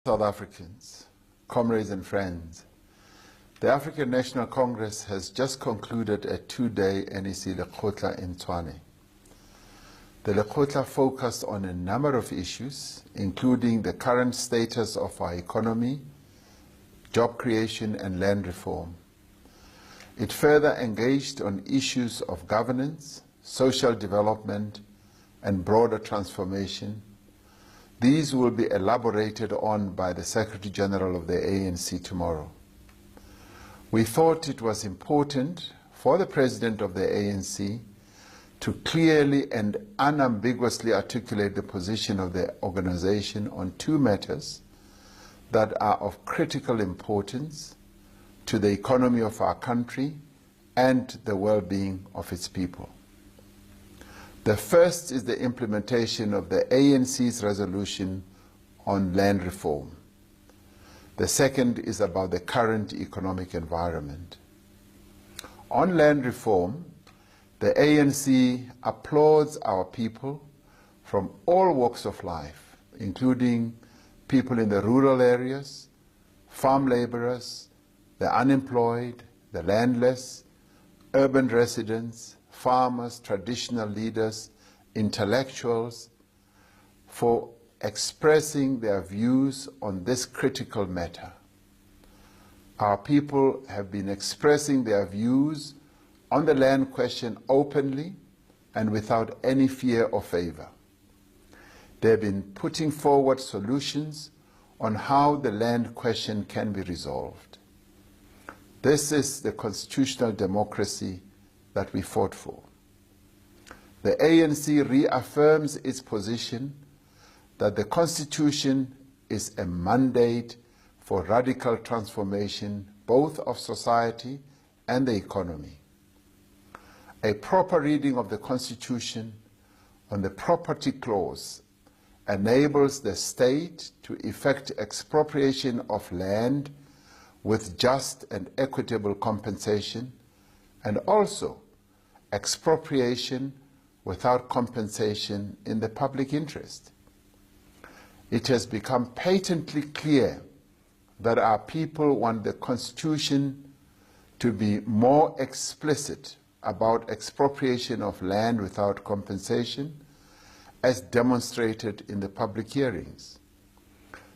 South Africans, comrades and friends, the African National Congress has just concluded a two-day NEC Lekgotla in Tshwane. The Lekgotla focused on a number of issues, including the current status of our economy, job creation and land reform. It further engaged on issues of governance, social development, and broader transformation. These will be elaborated on by the Secretary General of the ANC tomorrow. We thought it was important for the President of the ANC to clearly and unambiguously articulate the position of the organization on two matters that are of critical importance to the economy of our country and the well-being of its people. The first is the implementation of the ANC's resolution on land reform. The second is about the current economic environment. On land reform, the ANC applauds our people from all walks of life, including people in the rural areas, farm laborers, the unemployed, the landless, urban residents, farmers, traditional leaders, intellectuals, for expressing their views on this critical matter. Our people have been expressing their views on the land question openly and without any fear or favor. They have been putting forward solutions on how the land question can be resolved. This is the constitutional democracy that we fought for. The ANC reaffirms its position that the Constitution is a mandate for radical transformation both of society and the economy. A proper reading of the Constitution on the property clause enables the state to effect expropriation of land with just and equitable compensation, and also expropriation without compensation in the public interest. It has become patently clear that our people want the Constitution to be more explicit about expropriation of land without compensation, as demonstrated in the public hearings.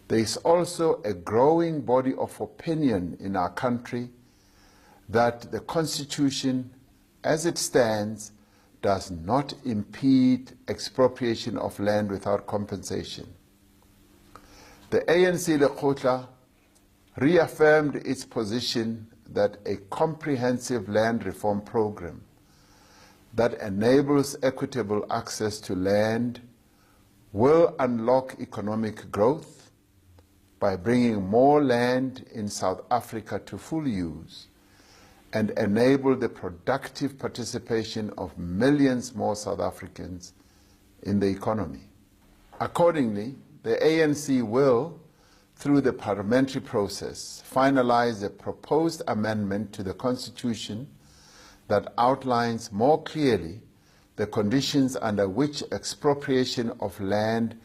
There is also a growing body of opinion in our country that the Constitution, as it stands, does not impede expropriation of land without compensation. The ANC Lekgotla reaffirmed its position that a comprehensive land reform program that enables equitable access to land will unlock economic growth by bringing more land in South Africa to full use and enable the productive participation of millions more South Africans in the economy. Accordingly, the ANC will, through the parliamentary process, finalize a proposed amendment to the Constitution that outlines more clearly the conditions under which expropriation of land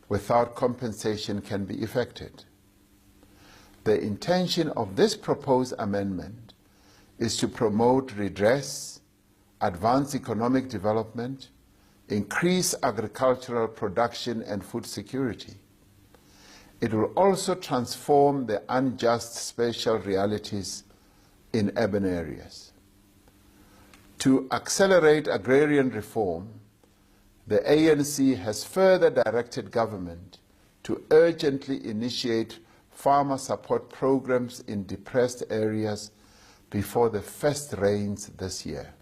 without compensation can be effected. The intention of this proposed amendment is to promote redress, advance economic development, increase agricultural production and food security. It will also transform the unjust spatial realities in urban areas. To accelerate agrarian reform, the ANC has further directed government to urgently initiate farmer support programs in depressed areas before the first rains this year.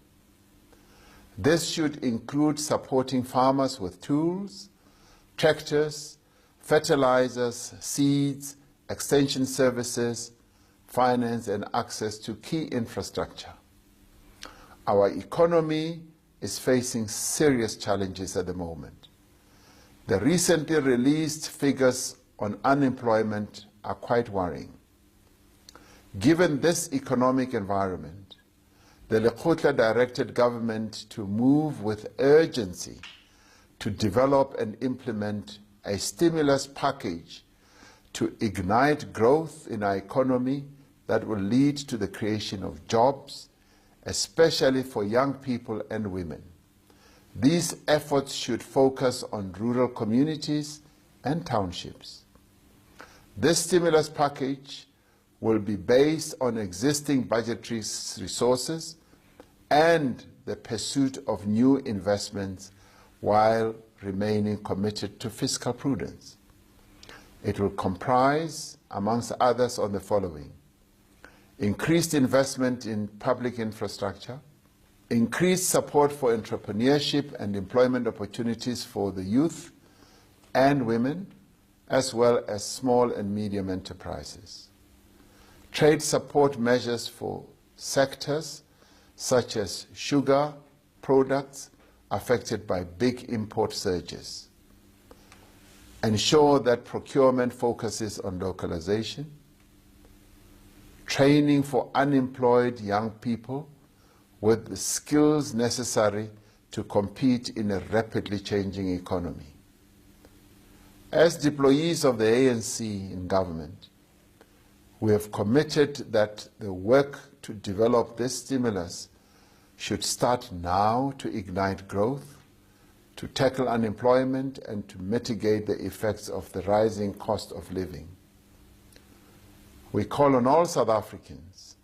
This should include supporting farmers with tools, tractors, fertilizers, seeds, extension services, finance, and access to key infrastructure. Our economy is facing serious challenges at the moment. The recently released figures on unemployment are quite worrying. Given this economic environment, the Lekgotla directed government to move with urgency to develop and implement a stimulus package to ignite growth in our economy that will lead to the creation of jobs, especially for young people and women. These efforts should focus on rural communities and townships. This stimulus package will be based on existing budgetary resources and the pursuit of new investments while remaining committed to fiscal prudence. It will comprise, amongst others, on the following: increased investment in public infrastructure, increased support for entrepreneurship and employment opportunities for the youth and women, as well as small and medium enterprises, trade support measures for sectors such as sugar products affected by big import surges, ensure that procurement focuses on localization, training for unemployed young people with the skills necessary to compete in a rapidly changing economy. As deployees of the ANC in government, we have committed that the work to develop this stimulus should start now to ignite growth, to tackle unemployment, and to mitigate the effects of the rising cost of living. We call on all South Africans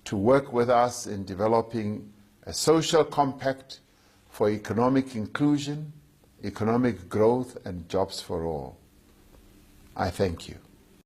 to work with us in developing a social compact for economic inclusion, economic growth, and jobs for all. I thank you.